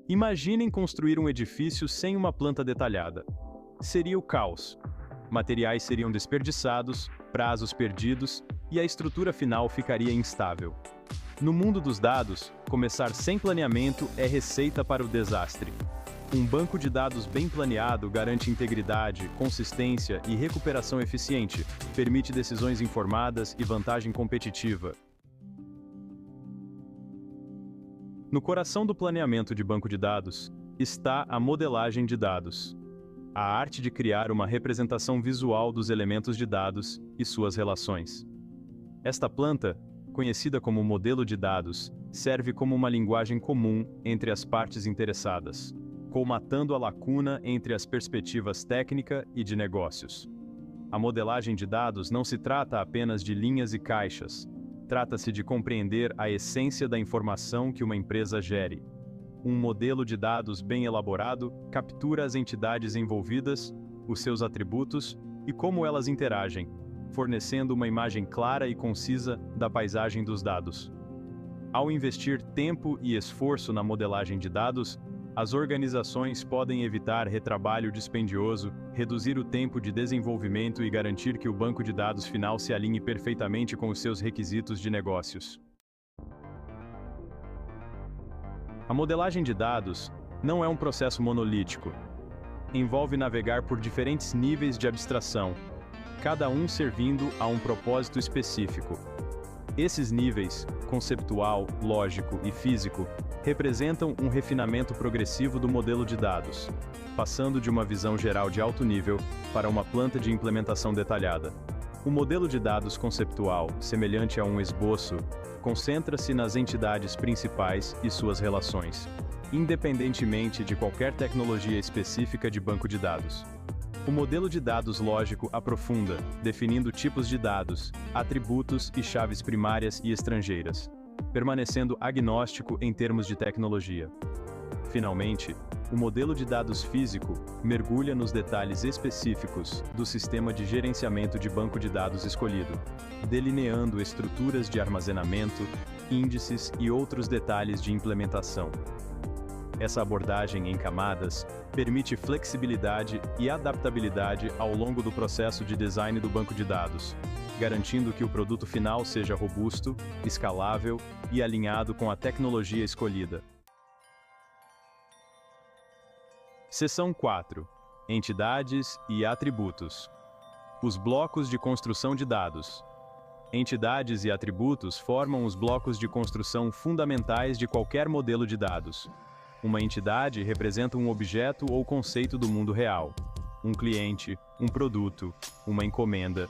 Imaginem construir um edifício sem uma planta detalhada. Seria o caos. Materiais seriam desperdiçados, prazos perdidos e a estrutura final ficaria instável. No mundo dos dados, começar sem planeamento é receita para o desastre. Um banco de dados bem planeado garante integridade, consistência e recuperação eficiente, permite decisões informadas e vantagem competitiva. No coração do planeamento de banco de dados está a modelagem de dados, a arte de criar uma representação visual dos elementos de dados e suas relações. Esta planta, conhecida como modelo de dados, serve como uma linguagem comum entre as partes interessadas, colmatando a lacuna entre as perspectivas técnica e de negócios. A modelagem de dados não se trata apenas de linhas e caixas, trata-se de compreender a essência da informação que uma empresa gere. Um modelo de dados bem elaborado captura as entidades envolvidas, os seus atributos e como elas interagem, fornecendo uma imagem clara e concisa da paisagem dos dados. Ao investir tempo e esforço na modelagem de dados, as organizações podem evitar retrabalho dispendioso, reduzir o tempo de desenvolvimento e garantir que o banco de dados final se alinhe perfeitamente com os seus requisitos de negócios. A modelagem de dados não é um processo monolítico. Envolve navegar por diferentes níveis de abstração, cada um servindo a um propósito específico. Esses níveis, conceptual, lógico e físico, representam um refinamento progressivo do modelo de dados, passando de uma visão geral de alto nível para uma planta de implementação detalhada. O modelo de dados conceptual, semelhante a um esboço, concentra-se nas entidades principais e suas relações, independentemente de qualquer tecnologia específica de banco de dados. O modelo de dados lógico aprofunda, definindo tipos de dados, atributos e chaves primárias e estrangeiras, permanecendo agnóstico em termos de tecnologia. Finalmente, o modelo de dados físico mergulha nos detalhes específicos do sistema de gerenciamento de banco de dados escolhido, delineando estruturas de armazenamento, índices e outros detalhes de implementação. Essa abordagem em camadas permite flexibilidade e adaptabilidade ao longo do processo de design do banco de dados, garantindo que o produto final seja robusto, escalável e alinhado com a tecnologia escolhida. Seção 4. Entidades e atributos. Os blocos de construção de dados. Entidades e atributos formam os blocos de construção fundamentais de qualquer modelo de dados. Uma entidade representa um objeto ou conceito do mundo real, um cliente, um produto, uma encomenda,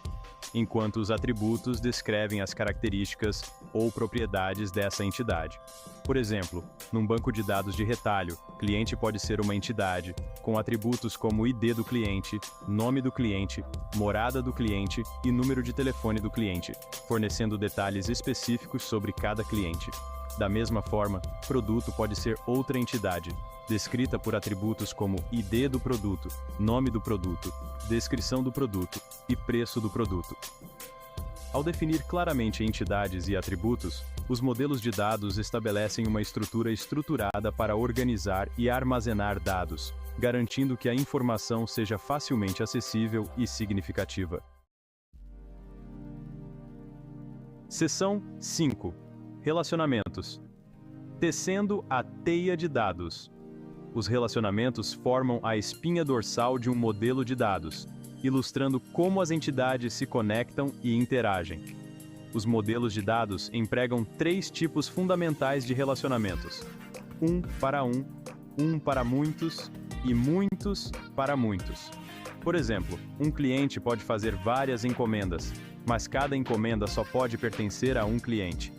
enquanto os atributos descrevem as características ou propriedades dessa entidade. Por exemplo, num banco de dados de retalho, cliente pode ser uma entidade, com atributos como ID do cliente, nome do cliente, morada do cliente e número de telefone do cliente, fornecendo detalhes específicos sobre cada cliente. Da mesma forma, produto pode ser outra entidade, descrita por atributos como ID do produto, nome do produto, descrição do produto e preço do produto. Ao definir claramente entidades e atributos, os modelos de dados estabelecem uma estrutura estruturada para organizar e armazenar dados, garantindo que a informação seja facilmente acessível e significativa. Seção 5. Relacionamentos. Tecendo a teia de dados. Os relacionamentos formam a espinha dorsal de um modelo de dados, ilustrando como as entidades se conectam e interagem. Os modelos de dados empregam 3 tipos fundamentais de relacionamentos: um para muitos e muitos para muitos. Por exemplo, um cliente pode fazer várias encomendas, mas cada encomenda só pode pertencer a um cliente.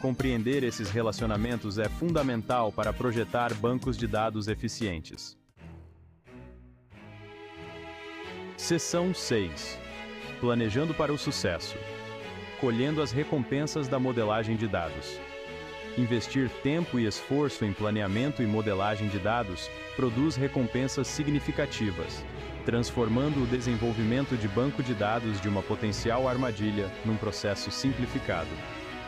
Compreender esses relacionamentos é fundamental para projetar bancos de dados eficientes. Seção 6. Planejando para o sucesso. Colhendo as recompensas da modelagem de dados. Investir tempo e esforço em planeamento e modelagem de dados produz recompensas significativas, transformando o desenvolvimento de banco de dados de uma potencial armadilha num processo simplificado.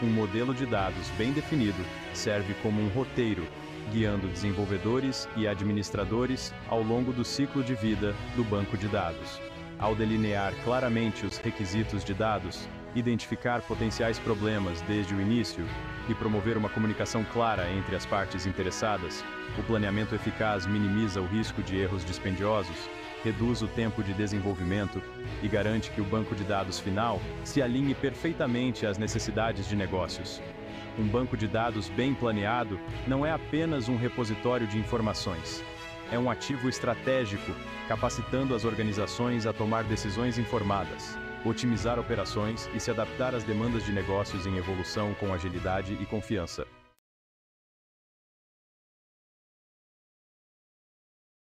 Um modelo de dados bem definido serve como um roteiro, guiando desenvolvedores e administradores ao longo do ciclo de vida do banco de dados. Ao delinear claramente os requisitos de dados, identificar potenciais problemas desde o início e promover uma comunicação clara entre as partes interessadas, o planeamento eficaz minimiza o risco de erros dispendiosos, reduz o tempo de desenvolvimento e garante que o banco de dados final se alinhe perfeitamente às necessidades de negócios. Um banco de dados bem planeado não é apenas um repositório de informações. É um ativo estratégico, capacitando as organizações a tomar decisões informadas, otimizar operações e se adaptar às demandas de negócios em evolução com agilidade e confiança.